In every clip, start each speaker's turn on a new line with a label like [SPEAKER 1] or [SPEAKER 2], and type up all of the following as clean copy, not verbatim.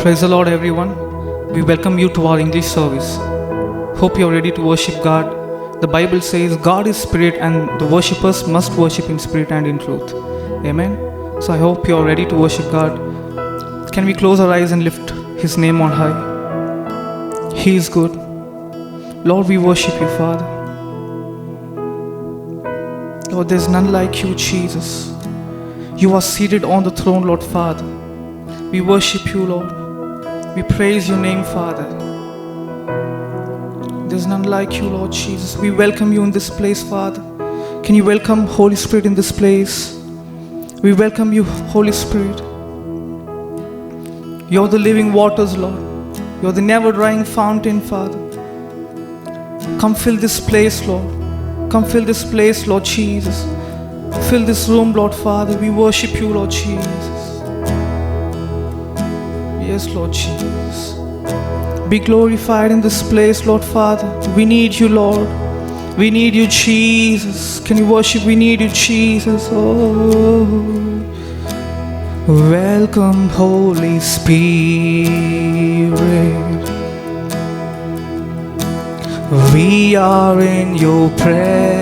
[SPEAKER 1] Praise the Lord, everyone. We welcome you to our English service. Hope you are ready to worship God. The Bible says God is spirit and the worshippers must worship in spirit and in truth. Amen. So I hope you are ready to worship God. Can we close our eyes and lift His name on high? He is good. Lord, we worship you, Father. Lord, there's none like you, Jesus. You are seated on the throne, Lord Father. We worship you, Lord. We praise your name, Father. There's none like you, Lord Jesus. We welcome you in this place, Father. Can you welcome Holy Spirit in this place? We welcome you, Holy Spirit. You're the living waters, Lord. You're the never-drying fountain, Father. Come fill this place, Lord. Come fill this place, Lord Jesus. Fill this room, Lord Father. We worship you, Lord Jesus. Yes, Lord Jesus. Be glorified in this place, Lord Father. We need you, Lord. We need you, Jesus. Can you worship? We need you, Jesus. Oh, welcome, Holy Spirit. We are in your presence.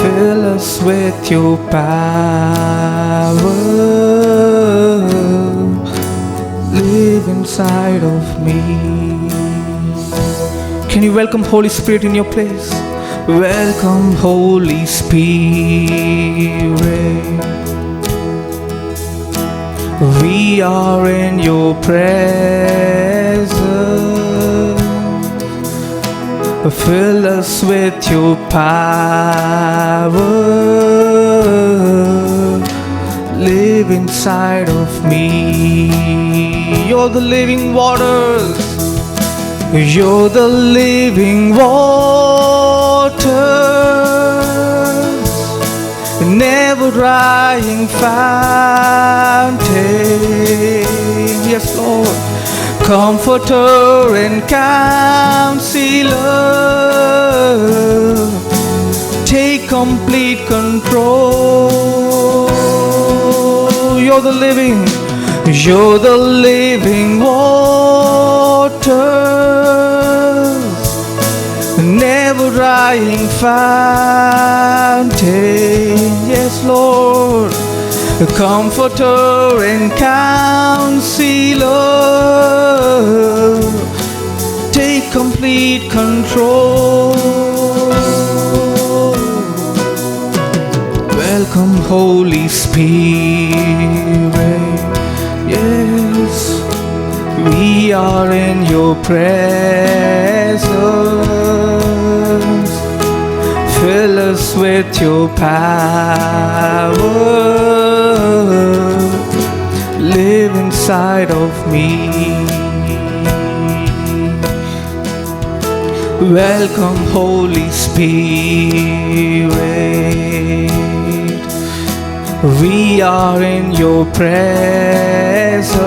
[SPEAKER 1] Fill us with your power. Live inside of me. Can you welcome Holy Spirit in your place? Welcome, Holy Spirit. We are in your presence. Fill us with your power. Live inside of me. You're the living waters. You're the living waters. Never drying fountain. Yes, Lord. Comforter and counselor. Take complete control. You're the living waters. Never drying fountain. Yes, Lord. A comforter and counselor. Take complete control. Welcome, Holy Spirit. Yes, we are in your presence. Fill us with your power. Live inside of me. Welcome, Holy Spirit. We are in your presence.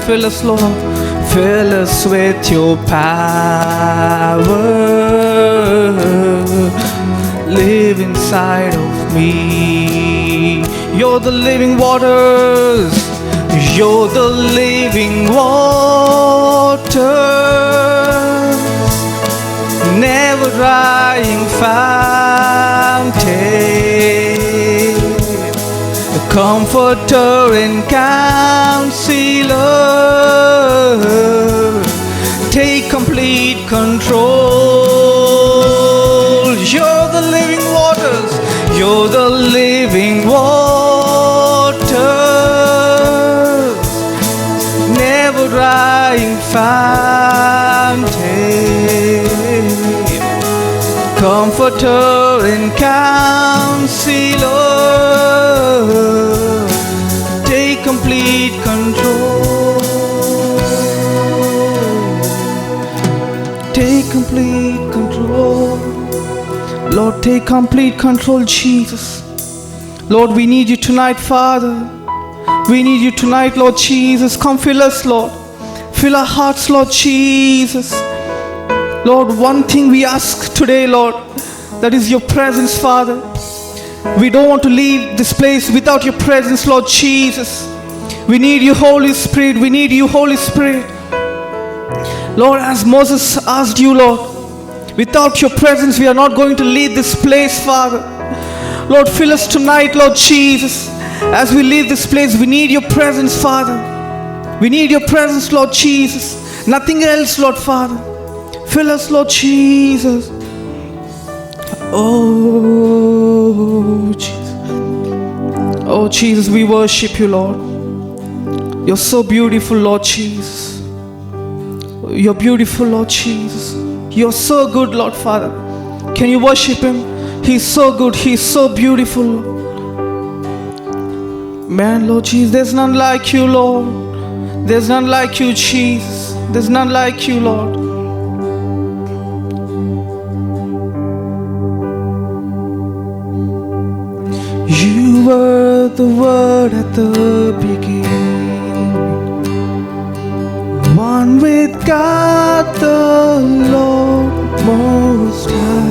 [SPEAKER 1] Fill us, Lord. Fill us with your power. Live inside of me. You're the living waters. You're the living waters. Never drying fountain. A comforter and counselor. Take complete control. You're the living waters. You're the living waters. Never drying fountain. Comforter and counselor. Take complete control. Take complete control. Lord, take complete control, Jesus. Lord, we need you tonight, Father. We need you tonight, Lord Jesus. Come fill us, Lord. Fill our hearts, Lord Jesus. Lord, one thing we ask today, Lord, that is your presence, Father. We don't want to leave this place without your presence, Lord Jesus. We need you, Holy Spirit. We need you, Holy Spirit. Lord, as Moses asked you, Lord, without your presence, we are not going to leave this place, Father. Lord, fill us tonight, Lord Jesus. As we leave this place, we need your presence, Father. We need your presence, Lord Jesus. Nothing else, Lord Father. Fill us, Lord Jesus. Oh, Jesus. Oh, Jesus, we worship you, Lord. You're so beautiful, Lord Jesus. You're beautiful, Lord Jesus. You're so good, Lord Father. Can you worship him? He's so good. He's so beautiful. Man, Lord Jesus, there's none like you, Lord. There's none like you, Jesus. There's none like you, Lord. You were the Word at the beginning, one with God the Lord Most High.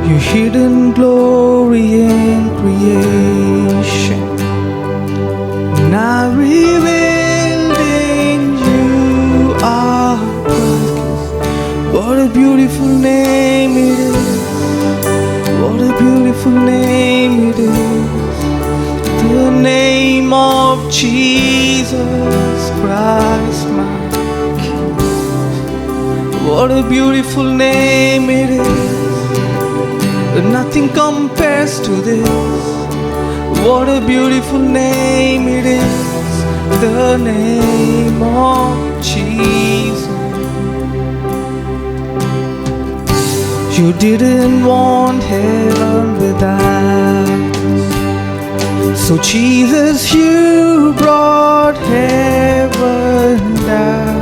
[SPEAKER 1] Your hidden glory in creation, now revealed in you are Christ. What a beautiful name it is. What a beautiful name it is. The name of Jesus Christ, my King. What a beautiful name it is. Nothing compares to this. What a beautiful name it is. The name of Jesus. You didn't want heaven without us, so Jesus, you brought heaven down.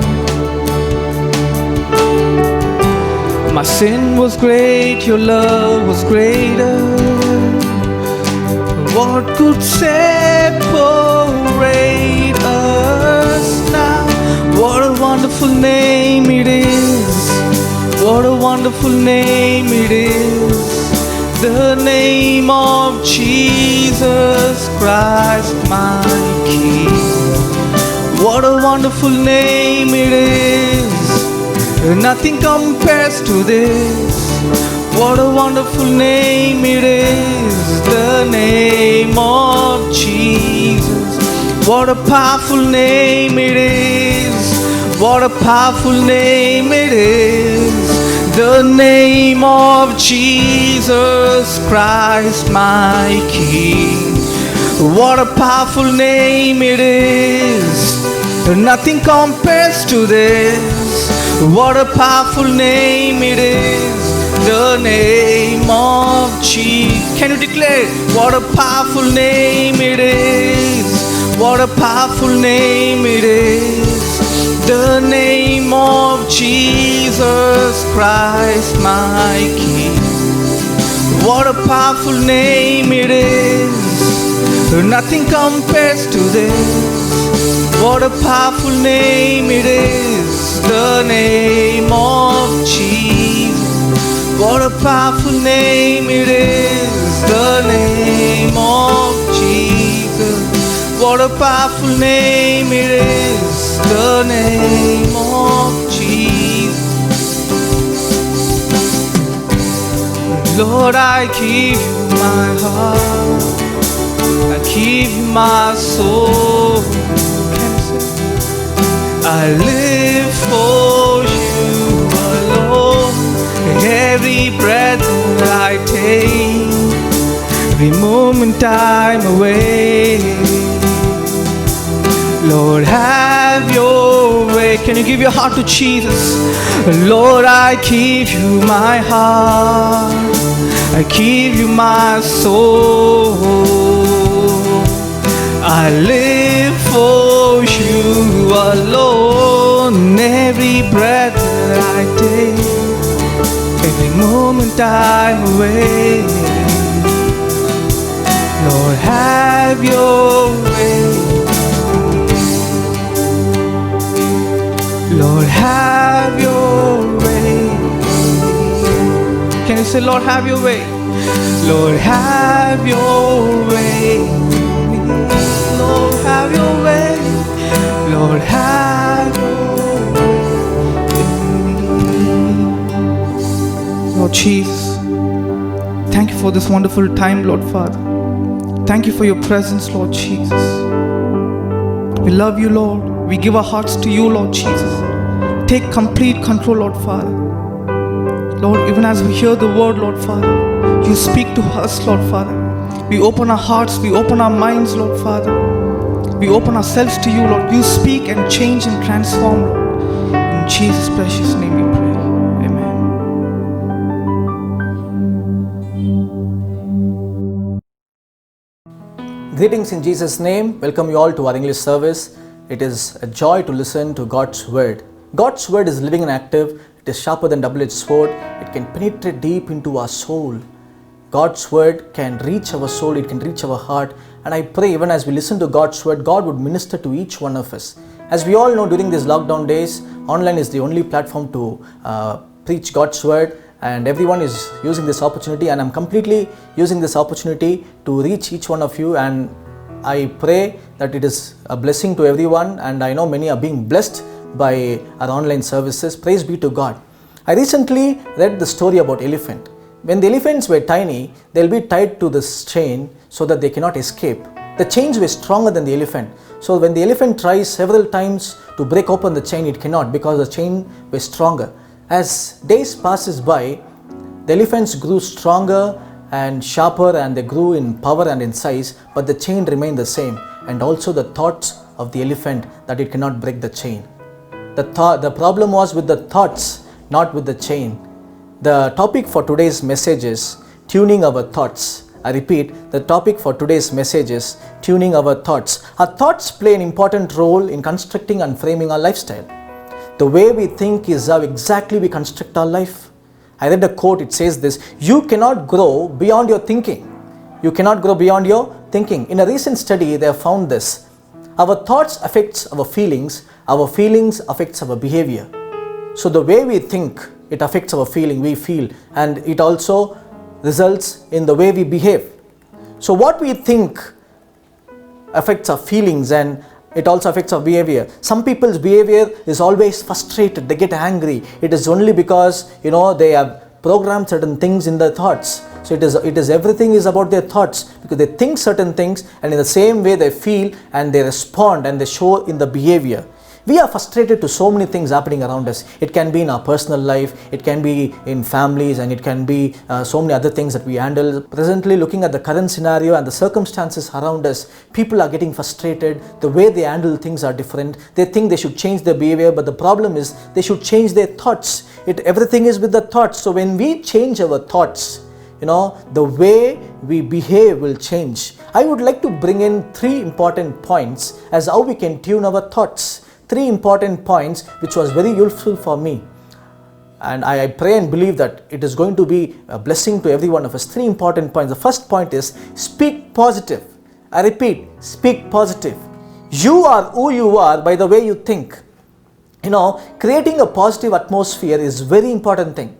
[SPEAKER 1] My sin was great, your love was greater. What could separate us now? What a wonderful name it is. What a wonderful name it is. The name of Jesus Christ, my King. What a wonderful name it is. Nothing compares to this. What a wonderful name it is. The name of Jesus. What a powerful name it is. What a powerful name it is. The name of Jesus Christ, my King. What a powerful name it is. Nothing compares to this. What a powerful name it is. The name of Jesus. Can you declare? What a powerful name it is. What a powerful name it is. The name of Jesus Christ, my King. What a powerful name it is. Nothing compares to this. What a powerful name it is. The name of Jesus. What a powerful name it is. The name of Jesus. What a powerful name it is. The name of Jesus. Lord, I give you my heart. I give you my soul. I live for you alone. Every breath that I take, every moment I'm away. Lord, have your way. Can you give your heart to Jesus? Lord, I give you my heart. I give you my soul. I live for you alone. Every breath that I take, every moment I'm away. Lord, have your way. Lord, have your way. Can you you say, Lord, have your way? Lord, have your way. Lord, have your way. Lord, have your way. Lord Jesus, thank you for this wonderful time, Lord Father. Thank you for your presence, Lord Jesus. We love you, Lord. We give our hearts to you, Lord Jesus. Take complete control, Lord Father. Lord, even as we hear the word, Lord Father, you speak to us, Lord Father. We open our hearts, we open our minds, Lord Father. We open ourselves to you, Lord. You speak and change and transform, Lord. In Jesus' precious name we pray. Amen.
[SPEAKER 2] Greetings in Jesus' name. Welcome you all to our English service. It is a joy to listen to God's word. God's word is living and active. It is sharper than double-edged sword. It can penetrate deep into our soul. God's word can reach our soul. It can reach our heart. And I pray even as we listen to God's word, God would minister to each one of us. As we all know, during these lockdown days, online is the only platform to preach God's word. And everyone is using this opportunity, and I'm completely using this opportunity to reach each one of you. And I pray that it is a blessing to everyone, and I know many are being blessed by our online services. Praise be to God. I recently read the story about elephant. When the elephants were tiny, they'll be tied to this chain so that they cannot escape. The chains were stronger than the elephant. So when the elephant tries several times to break open the chain, it cannot, because the chain was stronger. As days passes by, the elephants grew stronger and sharper, and they grew in power and in size, but the chain remained the same, and also the thoughts of the elephant that it cannot break the chain. The problem was with the thoughts, not with the chain. The topic for today's message is tuning our thoughts. I repeat, the topic for today's message is tuning our thoughts. Our thoughts play an important role in constructing and framing our lifestyle. The way we think is how exactly we construct our life. I read a quote, it says this: you cannot grow beyond your thinking. You cannot grow beyond your thinking. In a recent study, they have found this: our thoughts affects our feelings affects our behavior. So the way we think, it affects our feeling, we feel, and it also results in the way we behave. So what we think affects our feelings, and it also affects our behavior. Some people's behavior is always frustrated, they get angry. It is only because they have programmed certain things in their thoughts. So it is everything is about their thoughts, because they think certain things, and in the same way they feel and they respond and they show in the behavior. We are frustrated to so many things happening around us. It can be in our personal life, it can be in families, and it can be so many other things that we handle. Presently, looking at the current scenario and the circumstances around us, people are getting frustrated. The way they handle things are different. They think they should change their behavior, but the problem is they should change their thoughts. Everything is with the thoughts. So when we change our thoughts, the way we behave will change. I would like to bring in 3 important points as how we can tune our thoughts. 3 important points which was very useful for me, and I pray and believe that it is going to be a blessing to every one of us. 3 important points. The first point is speak positive. I repeat, speak positive. You are who you are by the way you think. Creating a positive atmosphere is very important thing.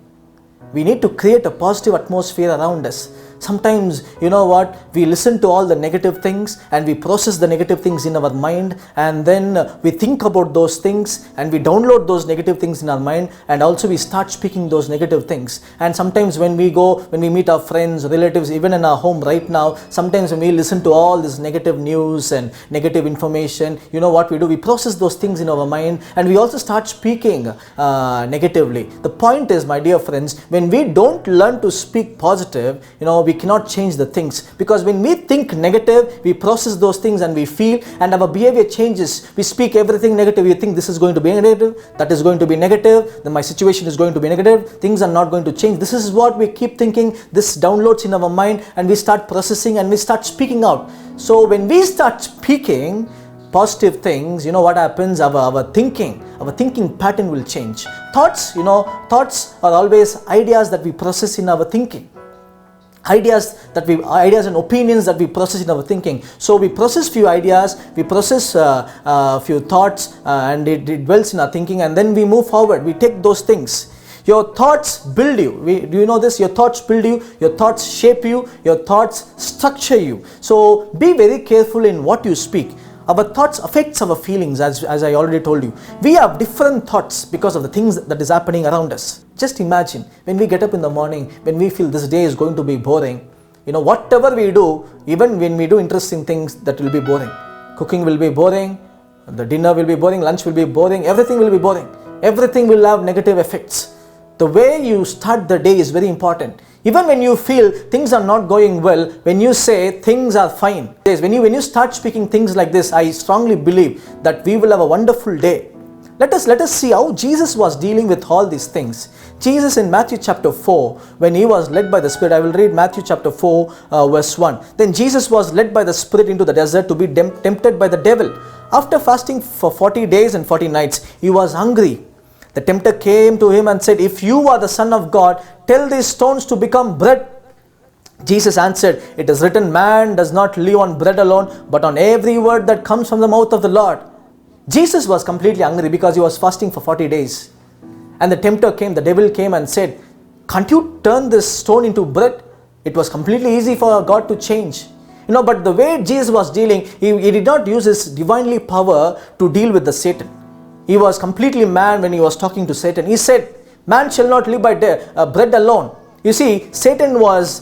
[SPEAKER 2] We need to create a positive atmosphere around us. Sometimes, we listen to all the negative things and we process the negative things in our mind, and then we think about those things and we download those negative things in our mind, and also we start speaking those negative things. And sometimes when we meet our friends, relatives, even in our home right now, sometimes when we listen to all this negative news and negative information, what we do? We process those things in our mind, and we also start speaking negatively. The point is, my dear friends, when we don't learn to speak positive, we cannot change the things, because when we think negative, we process those things and we feel, and our behavior changes. We speak everything negative. We think this is going to be negative, that is going to be negative, then my situation is going to be negative, things are not going to change. This is what we keep thinking. This downloads in our mind, and we start processing and we start speaking out. So when we start speaking positive things, what happens? Our thinking pattern will change. Thoughts are always ideas that we process in our thinking. Ideas and opinions that we process in our thinking. So we process few ideas, we process few thoughts, and it dwells in our thinking, and then we move forward. We take those things. Your thoughts build you. Do you know this? Your thoughts build you, your thoughts shape you, your thoughts structure you. So be very careful in what you speak. Our thoughts affects our feelings, as I already told you. We have different thoughts because of the things that is happening around us. Just imagine when we get up in the morning, when we feel this day is going to be boring, whatever we do, even when we do interesting things, that will be boring. Cooking will be boring, the dinner will be boring, lunch will be boring, everything will be boring. Everything will have negative effects. The way you start the day is very important. Even when you feel things are not going well, when you say things are fine, when you start speaking things like this, I strongly believe that we will have a wonderful day. Let us see how Jesus was dealing with all these things. Jesus in Matthew chapter 4, when he was led by the Spirit, I will read Matthew chapter 4 verse 1. Then Jesus was led by the Spirit into the desert to be tempted by the devil. After fasting for 40 days and 40 nights, he was hungry. The tempter came to him and said, "If you are the Son of God, tell these stones to become bread." Jesus answered, "It is written, man does not live on bread alone, but on every word that comes from the mouth of the Lord." Jesus was completely hungry because he was fasting for 40 days. And the tempter came, the devil came and said, "Can't you turn this stone into bread?" It was completely easy for God to change. But the way Jesus was dealing, he did not use his divinely power to deal with the Satan. He was completely man when he was talking to Satan. He said, "Man shall not live by bread alone." You see, Satan was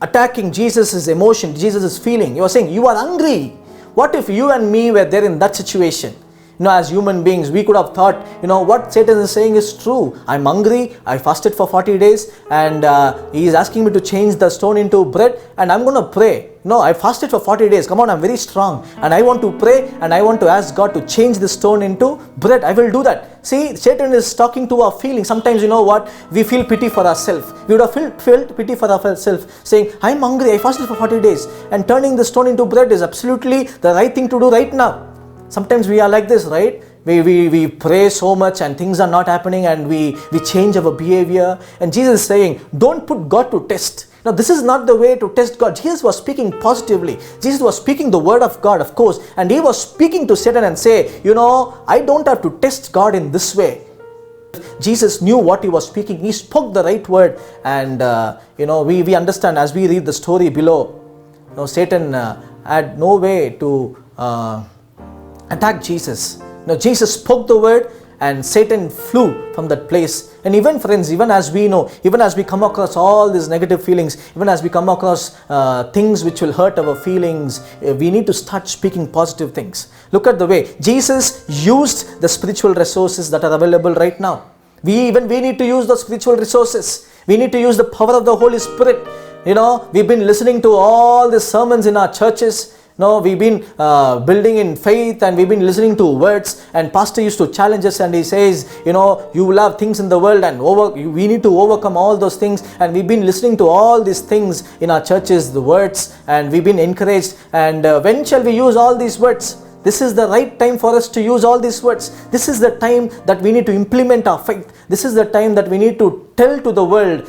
[SPEAKER 2] attacking Jesus' emotion, Jesus' feeling. He was saying, "You are hungry." What if you and me were there in that situation? As human beings, we could have thought, what Satan is saying is true. I'm hungry, I fasted for 40 days, and he is asking me to change the stone into bread, and I'm going to pray. I fasted for 40 days. Come on, I'm very strong, and I want to pray, and I want to ask God to change the stone into bread. I will do that. See, Satan is talking to our feelings. Sometimes, we feel pity for ourselves. We would have felt pity for ourselves, saying, "I'm hungry, I fasted for 40 days, and turning the stone into bread is absolutely the right thing to do right now." Sometimes we are like this, right? We pray so much and things are not happening, and we change our behavior. And Jesus is saying, don't put God to test. Now, this is not the way to test God. Jesus was speaking positively. Jesus was speaking the word of God, of course. And he was speaking to Satan and say, I don't have to test God in this way. Jesus knew what he was speaking. He spoke the right word. And, we understand as we read the story below, Satan had no way to attack Jesus. Jesus spoke the word and Satan flew from that place. And even friends, even as we know, even as we come across all these negative feelings, even as we come across things which will hurt our feelings, we need to start speaking positive things. Look at the way Jesus used the spiritual resources that are available right now. We need to use the spiritual resources. We need to use the power of the Holy Spirit. We've been listening to all the sermons in our churches. We've been building in faith, and we've been listening to words, and pastor used to challenge us, and he says, you will have things in the world, and we need to overcome all those things. And we've been listening to all these things in our churches, the words, and we've been encouraged. And when shall we use all these words? This is the right time for us to use all these words. This is the time that we need to implement our faith. This is the time that we need to tell to the world,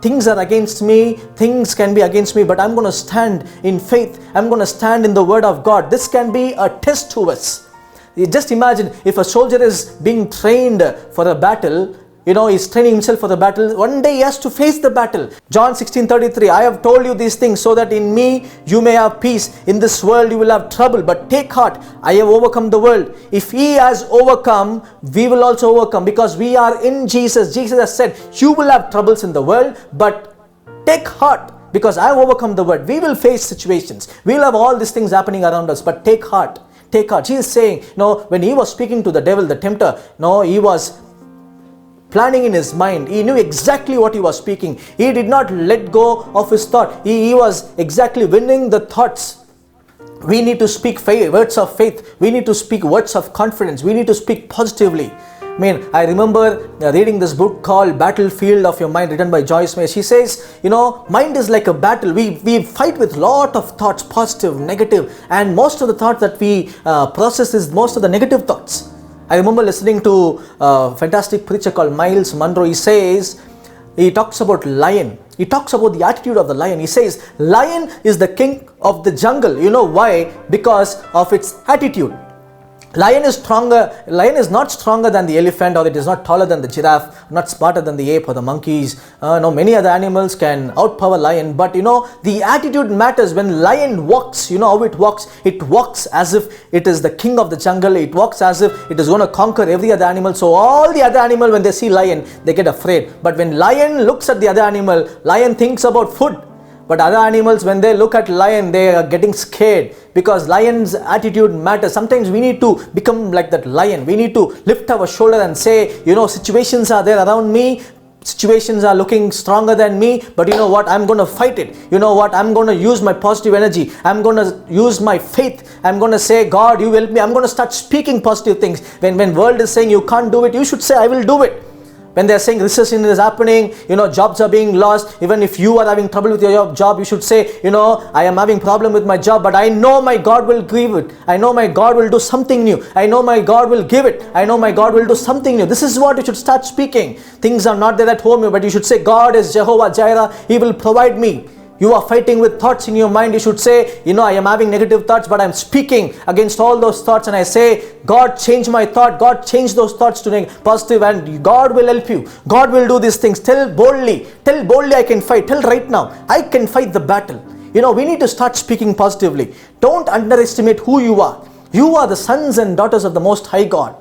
[SPEAKER 2] things are against me, things can be against me, but I'm going to stand in faith. I'm going to stand in the word of God. This can be a test to us. Just imagine if a soldier is being trained for a battle, he's training himself for the battle. One day he has to face the battle. John 16:33, I have told you these things so that in me you may have peace. In this world you will have trouble, but take heart, I have overcome the world. If he has overcome, we will also overcome, because we are in Jesus. Jesus has said, you will have troubles in the world, but take heart, because I have overcome the world. We will face situations. We will have all these things happening around us, but take heart. Take heart. Jesus is saying, when he was speaking to the devil, the tempter, he was planning in his mind. He knew exactly what he was speaking. He did not let go of his thought. He was exactly winning the thoughts. We need to speak words of faith. We need to speak words of confidence. We need to speak positively. I remember reading this book called Battlefield of Your Mind, written by Joyce Meyer. She says, mind is like a battle. We fight with lot of thoughts, positive, negative, and most of the thoughts that we process is most of the negative thoughts. I remember listening to a fantastic preacher called Miles Monroe. He talks about lion. He talks about the attitude of the lion. He says, lion is the king of the jungle. You know why? Because of its attitude. Lion is not stronger than the elephant, or it is not taller than the giraffe, not smarter than the ape or the monkeys. No, many other animals can outpower lion, but the attitude matters. When lion walks, how it walks? It walks as if it is the king of the jungle. It walks as if it is going to conquer every other animal. So all the other animal, when they see lion, they get afraid. But when lion looks at the other animal, lion thinks about food. But other animals, when they look at lion, they are getting scared, because lion's attitude matters. Sometimes we need to become like that lion. We need to lift our shoulder and say, situations are there around me. Situations are looking stronger than me, but you know what? I'm going to fight it. You know what? I'm going to use my positive energy. I'm going to use my faith. I'm going to say, God, you help me. I'm going to start speaking positive things. When world is saying you can't do it, you should say, I will do it. When they are saying recession is happening, jobs are being lost. Even if you are having trouble with your job, you should say, I am having problem with my job, but I know my God will give it. I know my God will do something new. I know my God will give it. I know my God will do something new. This is what you should start speaking. Things are not there at home, but you should say, God is Jehovah Jireh. He will provide me. You are fighting with thoughts in your mind. You should say, I am having negative thoughts, but I am speaking against all those thoughts, and I say, God, change my thought. God, change those thoughts to positive, and God will help you. God will do these things. Tell boldly I can fight. Tell right now, I can fight the battle. We need to start speaking positively. Don't underestimate who you are. You are the sons and daughters of the Most High God.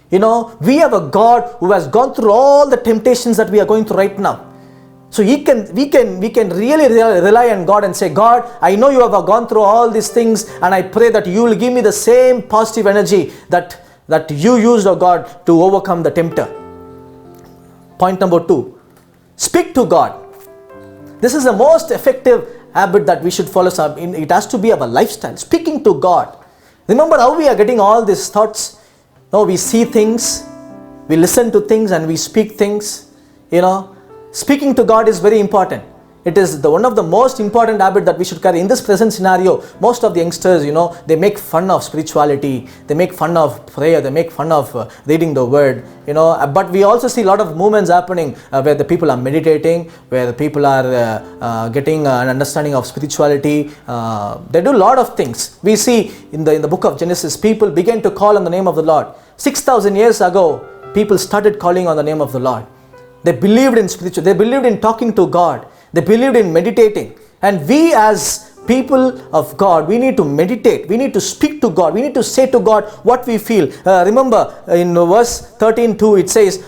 [SPEAKER 2] We have a God who has gone through all the temptations that we are going through right now. So we can really rely on God and say, God, I know you have gone through all these things, and I pray that you will give me the same positive energy that you used, oh God, to overcome the tempter. Point number 2, speak to God. This is the most effective habit that we should follow. It has to be our lifestyle, speaking to God. Remember how we are getting all these thoughts? We see things, we listen to things, and we speak things. Speaking to God is very important. It is one of the most important habits that we should carry. In this present scenario, most of the youngsters, they make fun of spirituality. They make fun of prayer. They make fun of reading the word. But we also see a lot of movements happening where the people are meditating, where the people are getting an understanding of spirituality. They do a lot of things. We see in the book of Genesis, people began to call on the name of the Lord. 6,000 years ago, people started calling on the name of the Lord. They believed in spiritual. They believed in talking to God. They believed in meditating. And we as people of God, we need to meditate. We need to speak to God. We need to say to God what we feel. Remember in verse 13:2, it says,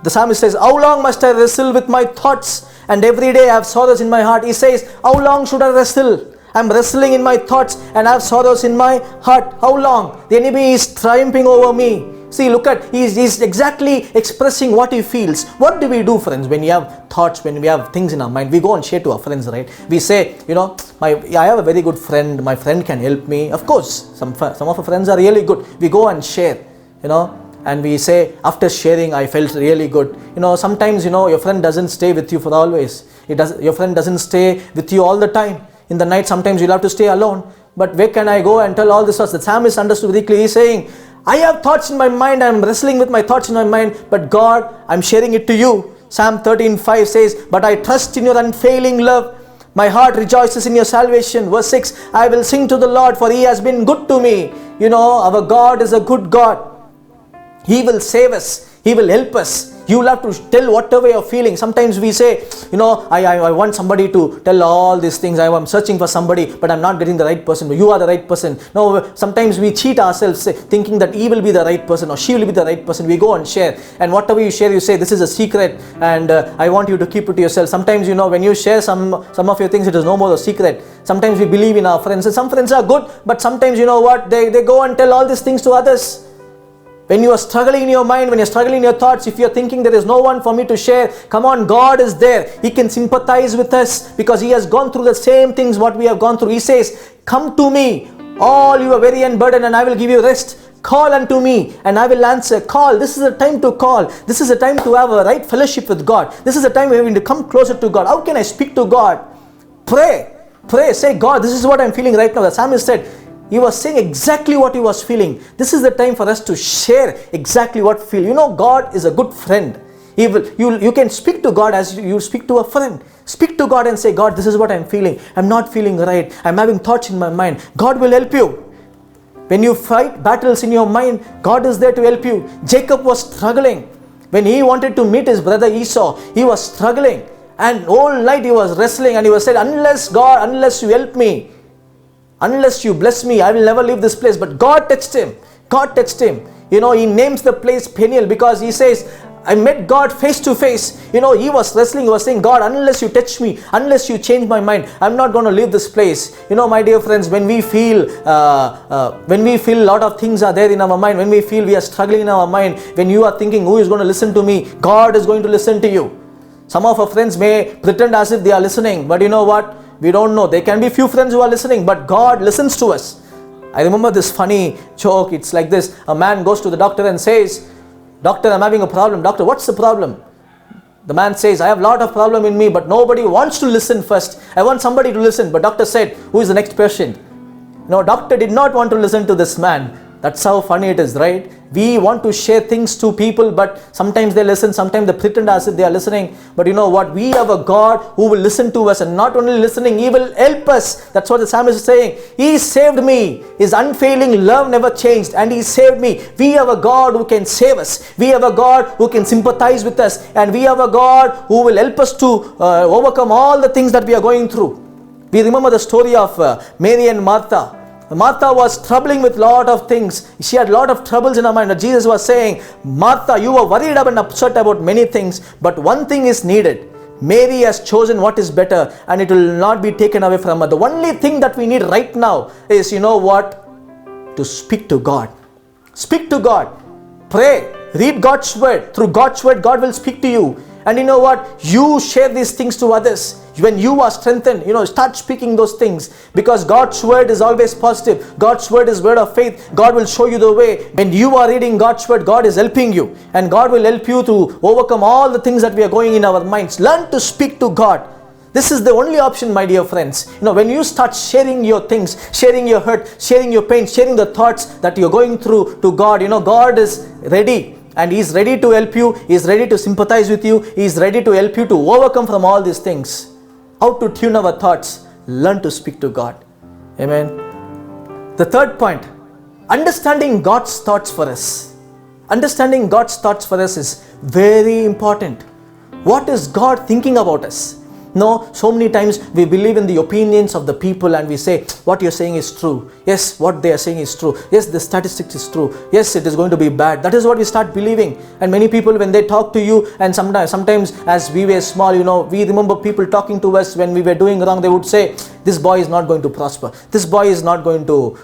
[SPEAKER 2] the psalmist says, how long must I wrestle with my thoughts? And every day I have sorrows in my heart. He says, how long should I wrestle? I'm wrestling in my thoughts and I have sorrows in my heart. How long? The enemy is triumphing over me. See, look at, he's exactly expressing what he feels. What do we do, friends, when we have thoughts, when we have things in our mind? We go and share to our friends, right? We say, I have a very good friend. My friend can help me. Of course, some of our friends are really good. We go and share, and we say, after sharing, I felt really good. Sometimes, your friend doesn't stay with you for always. Your friend doesn't stay with you all the time. In the night, sometimes you'll have to stay alone. But where can I go and tell all this? The psalmist understood very clearly. He's saying, I have thoughts in my mind. I'm wrestling with my thoughts in my mind. But God, I'm sharing it to you. Psalm 13:5 says, but I trust in your unfailing love. My heart rejoices in your salvation. Verse 6, I will sing to the Lord, for he has been good to me. Our God is a good God. He will save us. He will help us. You will have to tell whatever you're feeling. Sometimes we say, I want somebody to tell all these things. I am searching for somebody, but I'm not getting the right person. You are the right person. No, sometimes we cheat ourselves thinking that he will be the right person or she will be the right person. We go and share. And whatever you share, you say, this is a secret and I want you to keep it to yourself. Sometimes, when you share some of your things, it is no more a secret. Sometimes we believe in our friends. And some friends are good, but sometimes, they go and tell all these things to others. When you are struggling in your mind, when you're struggling in your thoughts, if you're thinking there is no one for me to share, come on, God is there. He can sympathize with us because He has gone through the same things what we have gone through. He says, come to me, all you are weary and burdened, and I will give you rest. Call unto me and I will answer. Call. This is a time to call. This is a time to have a right fellowship with God. This is a time where we need to come closer to God. How can I speak to God? Pray. Say, God, this is what I'm feeling right now. The psalmist said, he was saying exactly what he was feeling. This is the time for us to share exactly what we feel. God is a good friend. You can speak to God as you speak to a friend. Speak to God and say, God, this is what I'm feeling. I'm not feeling right. I'm having thoughts in my mind. God will help you. When you fight battles in your mind, God is there to help you. Jacob was struggling. When he wanted to meet his brother Esau, he was struggling. And all night he was wrestling, and he was saying, unless you help me, unless you bless me, I will never leave this place. But God touched him. God touched him. He names the place Peniel because he says, I met God face to face. He was wrestling. He was saying, God, unless you touch me, unless you change my mind, I'm not going to leave this place. My dear friends, when we feel a lot of things are there in our mind, when we feel we are struggling in our mind, when you are thinking, who is going to listen to me? God is going to listen to you. Some of our friends may pretend as if they are listening, but you know what? We don't know. There can be few friends who are listening, but God listens to us. I remember this funny joke. It's like this. A man goes to the doctor and says, Doctor, I'm having a problem. Doctor, what's the problem? The man says, I have a lot of problem in me, but nobody wants to listen first. I want somebody to listen. But doctor said, who is the next patient? Doctor did not want to listen to this man. That's how funny it is, right? We want to share things to people, but sometimes they listen, sometimes they pretend as if they are listening. But you know what? We have a God who will listen to us, and not only listening, He will help us. That's what the psalmist is saying. He saved me. His unfailing love never changed, and He saved me. We have a God who can save us. We have a God who can sympathize with us, and we have a God who will help us to overcome all the things that we are going through. We remember the story of Mary and Martha. Martha was troubling with lot of things. She had lot of troubles in her mind. Jesus was saying, Martha, you are worried and upset about many things, but one thing is needed. Mary has chosen what is better, and it will not be taken away from her. The only thing that we need right now is, to speak to God. Speak to God. Pray. Read God's word. Through God's word, God will speak to you. And you know what? You share these things to others. When you are strengthened, start speaking those things, because God's word is always positive. God's word is word of faith. God will show you the way. When you are reading God's word, God is helping you, and God will help you to overcome all the things that we are going in our minds. Learn to speak to God. This is the only option, my dear friends. When you start sharing your things, sharing your hurt, sharing your pain, sharing the thoughts that you're going through to God, God is ready. And He is ready to help you. He is ready to sympathize with you. He is ready to help you to overcome from all these things. How to tune our thoughts? Learn to speak to God. Amen. The third point, understanding God's thoughts for us. Understanding God's thoughts for us is very important. What is God thinking about us? So many times we believe in the opinions of the people, and we say, what you're saying is true. Yes, what they are saying is true. Yes, the statistics is true. Yes, it is going to be bad. That is what we start believing. And many people, when they talk to you, and sometimes as we were small, we remember people talking to us when we were doing wrong. They would say, this boy is not going to prosper. This boy is not going to,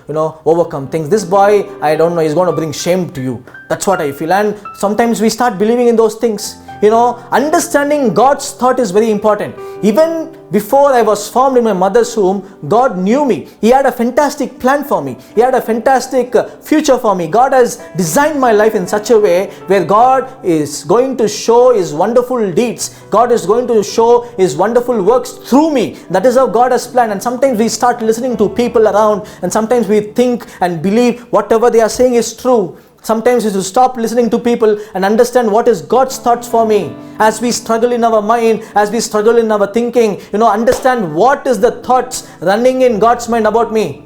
[SPEAKER 2] overcome things. This boy, I don't know, is going to bring shame to you. That's what I feel. And sometimes we start believing in those things. Understanding God's thought is very important. Even before I was formed in my mother's womb, God knew me. He had a fantastic plan for me. He had a fantastic future for me. God has designed my life in such a way where God is going to show His wonderful deeds. God is going to show His wonderful works through me. That is how God has planned. And sometimes we start listening to people around, and sometimes we think and believe whatever they are saying is true. Sometimes we should stop listening to people and understand what is God's thoughts for me. As we struggle in our mind, as we struggle in our thinking, understand what is the thoughts running in God's mind about me.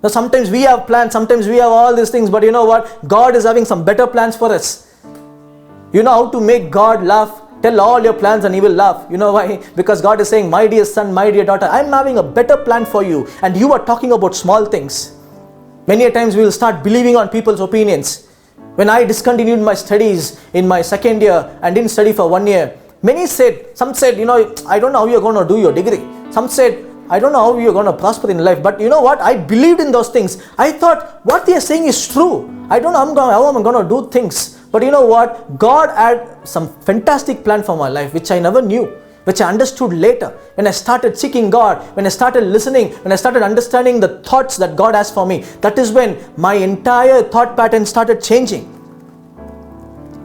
[SPEAKER 2] Now, sometimes we have plans, sometimes we have all these things, but you know what? God is having some better plans for us. You know how to make God laugh? Tell all your plans and He will laugh. You know why? Because God is saying, my dear son, my dear daughter, I'm having a better plan for you, and you are talking about small things. Many a times we will start believing on people's opinions. When I discontinued my studies in my second year and didn't study for 1 year, some said, I don't know how you're going to do your degree. Some said, I don't know how you're going to prosper in life. But you know what? I believed in those things. I thought, what they are saying is true. I don't know how I'm going to do things. But you know what? God had some fantastic plan for my life, which I never knew, which I understood later. When I started seeking God, when I started listening, when I started understanding the thoughts that God has for me, that is when my entire thought pattern started changing.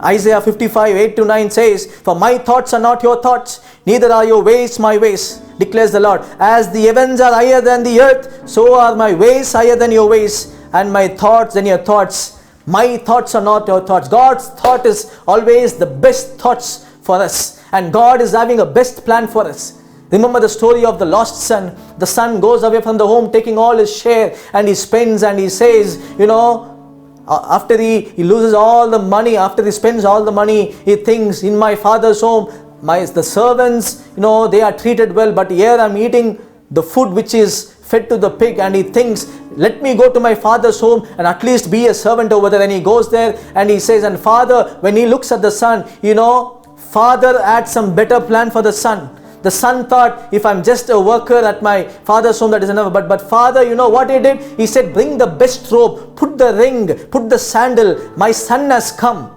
[SPEAKER 2] Isaiah 55:8-9 says, for my thoughts are not your thoughts, neither are your ways my ways, declares the Lord. As the heavens are higher than the earth, so are my ways higher than your ways, and my thoughts than your thoughts. My thoughts are not your thoughts. God's thought is always the best thoughts for us. And God is having a best plan for us. Remember the story of the lost son. The son goes away from the home taking all his share, and he spends, and he says, after he loses all the money, after he spends all the money, he thinks, in my father's home, the servants, they are treated well, but here I'm eating the food which is fed to the pig. And he thinks, let me go to my father's home and at least be a servant over there. And he goes there and he says, and father, when he looks at the son, father had some better plan for the son. The son thought, if I'm just a worker at my father's home, that is enough. But father, what he did? He said, bring the best robe, put the ring, put the sandal. My son has come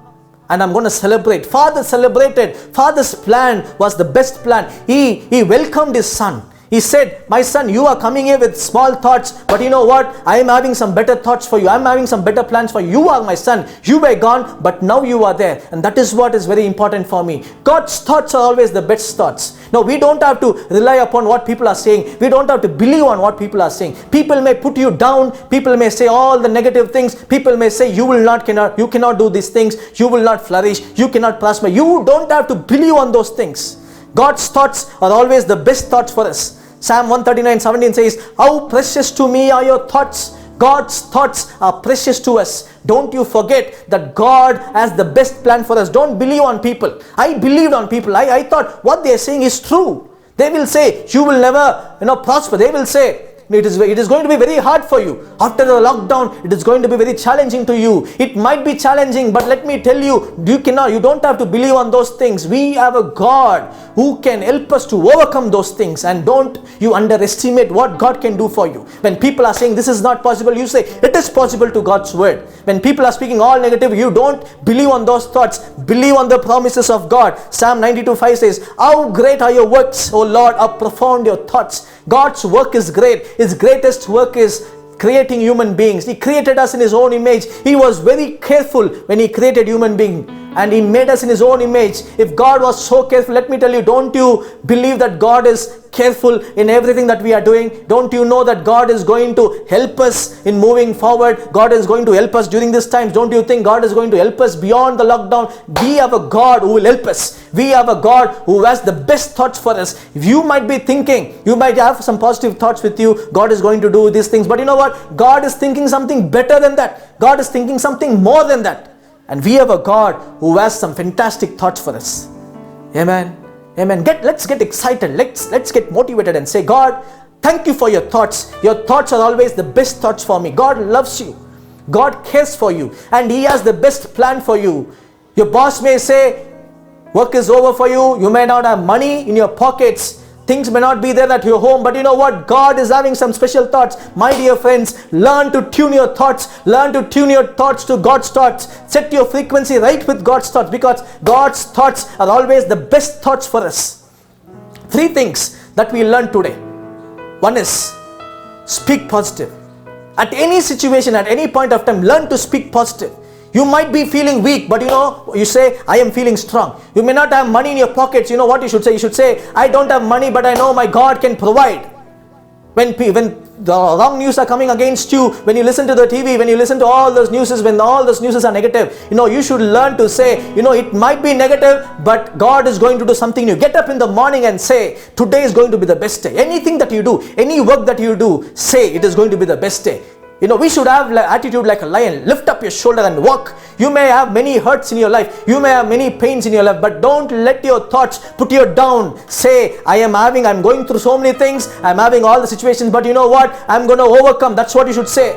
[SPEAKER 2] and I'm going to celebrate. Father celebrated. Father's plan was the best plan. He welcomed his son. He said, my son, you are coming here with small thoughts, but you know what? I am having some better thoughts for you. I am having some better plans for you. You are my son. You were gone, but now you are there. And that is what is very important for me. God's thoughts are always the best thoughts. No, we don't have to rely upon what people are saying. We don't have to believe on what people are saying. People may put you down. People may say all the negative things. People may say you cannot do these things. You will not flourish. You cannot prosper. You don't have to believe on those things. God's thoughts are always the best thoughts for us. Psalm 139:17 says, how precious to me are your thoughts. God's thoughts are precious to us. Don't you forget that God has the best plan for us. Don't believe on people. I believed on people. I thought what they are saying is true. They will say, you will never prosper. They will say, it is going to be very hard for you. After the lockdown, it is going to be very challenging to you. It might be challenging, but let me tell you, you don't have to believe on those things. We have a God who can help us to overcome those things, and don't you underestimate what God can do for you. When people are saying this is not possible, you say it is possible to God's word. When people are speaking all negative, you don't believe on those thoughts. Believe on the promises of God. Psalm 92:5 says, how great are your works, O Lord, how profound your thoughts. God's work is great. His greatest work is creating human beings. He created us in His own image. He was very careful when He created human beings, and He made us in His own image. If God was so careful, let me tell you, don't you believe that God is careful in everything that we are doing? Don't you know that God is going to help us in moving forward? God is going to help us during this time. Don't you think God is going to help us beyond the lockdown? We have a God who will help us. We have a God who has the best thoughts for us. You might be thinking, you might have some positive thoughts with you, God is going to do these things, but you know what? God is thinking something better than that. God is thinking something more than that. And we have a God who has some fantastic thoughts for us. Amen. Amen. Let's get excited. Let's get motivated and say, God, thank you for your thoughts. Your thoughts are always the best thoughts for me. God loves you. God cares for you. And He has the best plan for you. Your boss may say, work is over for you. You may not have money in your pockets. Things may not be there at your home, but you know what? God is having some special thoughts. My dear friends, learn to tune your thoughts. Learn to tune your thoughts to God's thoughts. Set your frequency right with God's thoughts, because God's thoughts are always the best thoughts for us. 3 things that we learn today. One is, speak positive. At any situation, at any point of time, learn to speak positive. You might be feeling weak, but you say, I am feeling strong. You may not have money in your pockets. You know what you should say? You should say, I don't have money, but I know my God can provide. When the wrong news are coming against you, when you listen to the TV, when you listen to all those news, when all those news are negative, you should learn to say, it might be negative, but God is going to do something new. Get up in the morning and say, today is going to be the best day. Anything that you do, any work that you do, say it is going to be the best day. We should have attitude like a lion. Lift up your shoulder and walk. You may have many hurts in your life. You may have many pains in your life, but don't let your thoughts put you down. Say, I'm going through so many things. I'm having all the situations, but you know what? I'm going to overcome. That's what you should say.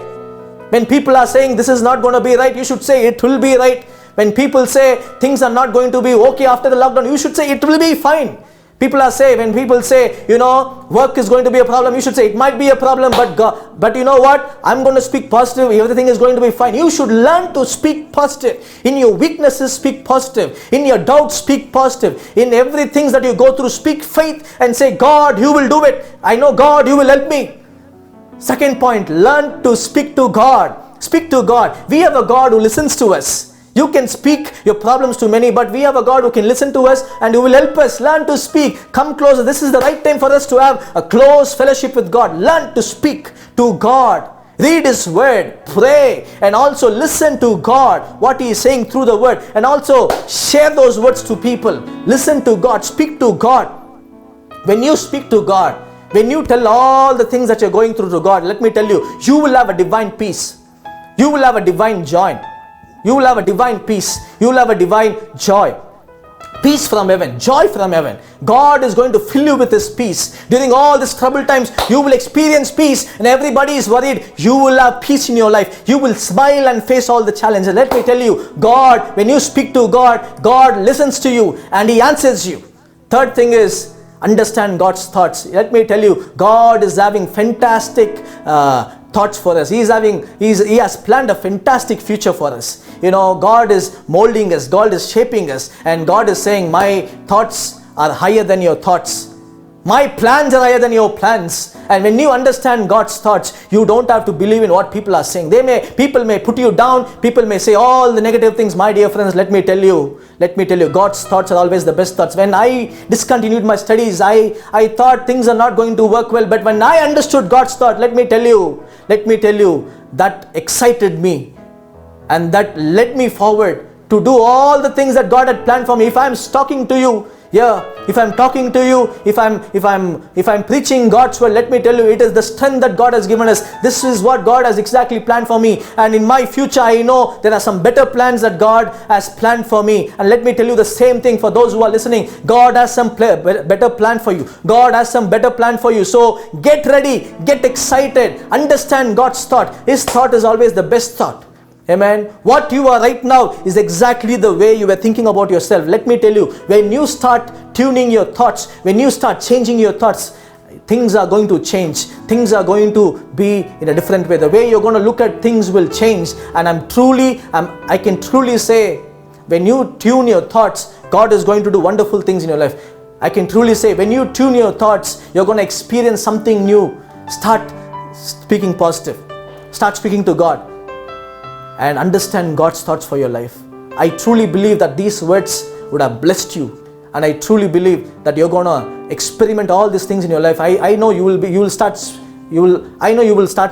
[SPEAKER 2] When people are saying this is not going to be right, you should say it will be right. When people say things are not going to be okay after the lockdown, you should say it will be fine. When people say, work is going to be a problem, you should say it might be a problem, but you know what? I'm going to speak positive. Everything is going to be fine. You should learn to speak positive. In your weaknesses, speak positive. In your doubts, speak positive. In everything that you go through, speak faith and say, God, you will do it. I know, God, you will help me. Second point, learn to speak to God. Speak to God. We have a God who listens to us. You can speak your problems to many, but we have a God who can listen to us and who will help us. Learn to speak. Come closer. This is the right time for us to have a close fellowship with God. Learn to speak to God. Read His word, pray, and also listen to God, what He is saying through the word, and also share those words to people. Listen to God, speak to God. When you speak to God, when you tell all the things that you're going through to God, let me tell you, you will have a divine peace. You will have a divine joy. You will have a divine peace. You will have a divine joy. Peace from heaven, joy from heaven. God is going to fill you with His peace. During all these troubled times, you will experience peace, and everybody is worried. You will have peace in your life. You will smile and face all the challenges. Let me tell you, God, when you speak to God, God listens to you and He answers you. Third thing is, understand God's thoughts. Let me tell you, God is having fantastic thoughts for us. He has planned a fantastic future for us. You know, God is molding us, God is shaping us, and God is saying, my thoughts are higher than your thoughts. My plans are higher than your plans. And when you understand God's thoughts, you don't have to believe in what people are saying. People may put you down, people may say all the negative things. My dear friends, let me tell you, God's thoughts are always the best thoughts. When I discontinued my studies, I thought things are not going to work well. But when I understood God's thought, let me tell you, that excited me. And that led me forward to do all the things that God had planned for me. If I'm talking to you, if I'm talking to you, if I'm preaching God's word, let me tell you, it is the strength that God has given us. This is what God has exactly planned for me. And in my future, I know there are some better plans that God has planned for me. And let me tell you the same thing for those who are listening. God has some better plan for you. God has some better plan for you. So get ready, get excited, understand God's thought. His thought is always the best thought. Amen. What you are right now is exactly the way you were thinking about yourself. Let me tell you, when you start tuning your thoughts, when you start changing your thoughts, things are going to change. Things are going to be in a different way. The way you're going to look at things will change. And I can truly say, when you tune your thoughts, God is going to do wonderful things in your life. I can truly say, when you tune your thoughts, you're going to experience something new. Start speaking positive. Start speaking to God. And understand God's thoughts for your life. I truly believe that these words would have blessed you, and I truly believe that you're gonna experiment all these things in your life. I know you will start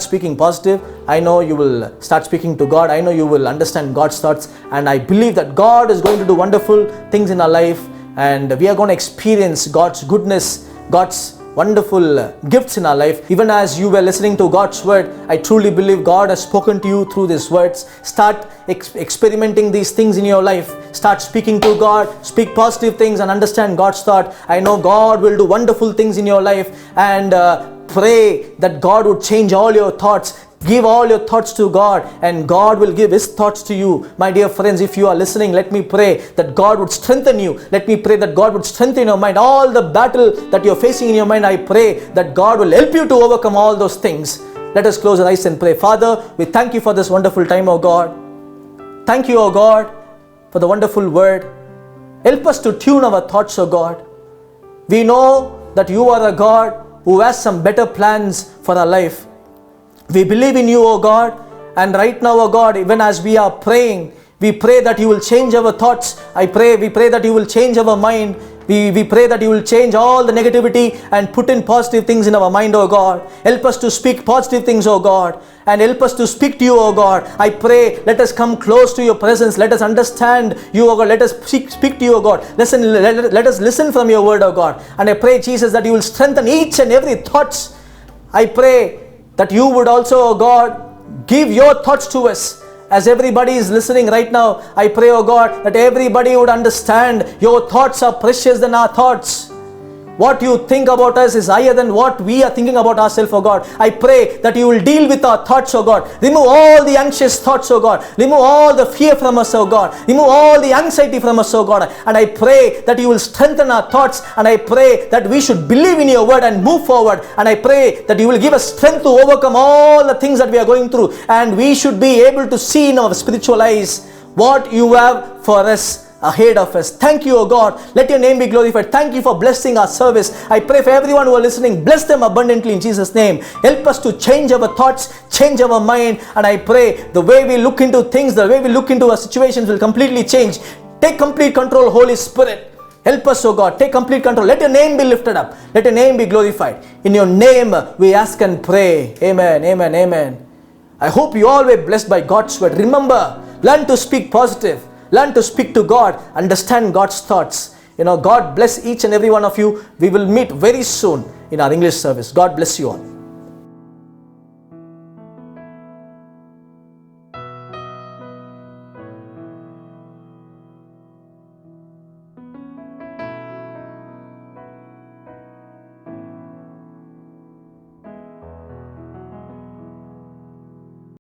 [SPEAKER 2] speaking positive. I know you will start speaking to God. I know you will understand God's thoughts, and I believe that God is going to do wonderful things in our life, and we are going to experience God's goodness, God's wonderful gifts in our life. Even as you were listening to God's word, I truly believe God has spoken to you through these words. Start experimenting these things in your life. Start speaking to God, speak positive things, and understand God's thought. I know God will do wonderful things in your life, and pray that God would change all your thoughts. Give all your thoughts to God, and God will give His thoughts to you. My dear friends, if you are listening, let me pray that God would strengthen you. Let me pray that God would strengthen your mind. All the battle that you're facing in your mind, I pray that God will help you to overcome all those things. Let us close our eyes and pray. Father, we thank you for this wonderful time, O God. Thank you, O God, for the wonderful word. Help us to tune our thoughts, O God. We know that you are a God who has some better plans for our life. We believe in you, O God, and right now, O God, even as we are praying, we pray that you will change our thoughts. We pray that you will change our mind. We pray that you will change all the negativity and put in positive things in our mind, O God. Help us to speak positive things, O God, and help us to speak to you, O God. I pray, let us come close to your presence. Let us understand you, O God. Let us speak to you, O God. Let us listen from your word, O God. And I pray, Jesus, that you will strengthen each and every thoughts. I pray that you would also, O God, give your thoughts to us. As everybody is listening right now, I pray, O God, that everybody would understand your thoughts are precious than our thoughts. What you think about us is higher than what we are thinking about ourselves, O God. I pray that you will deal with our thoughts, O God. Remove all the anxious thoughts, O God. Remove all the fear from us, O God. Remove all the anxiety from us, O God. And I pray that you will strengthen our thoughts. And I pray that we should believe in your word and move forward. And I pray that you will give us strength to overcome all the things that we are going through. And we should be able to see in our spiritual eyes what you have for us ahead of us. Thank you, O God. Let your name be glorified. Thank you for blessing our service. I pray for everyone who are listening, bless them abundantly in Jesus' name. Help us to change our thoughts, change our mind, and I pray the way we look into things, the way we look into our situations will completely change. Take complete control, Holy Spirit. Help us, O God. Take complete control. Let your name be lifted up. Let your name be glorified. In your name we ask and pray. Amen, amen, amen. I hope you all were blessed by God's word. Remember, learn to speak positive. Learn to speak to God. Understand God's thoughts. God bless each and every one of you. We will meet very soon in our English service. God bless you all.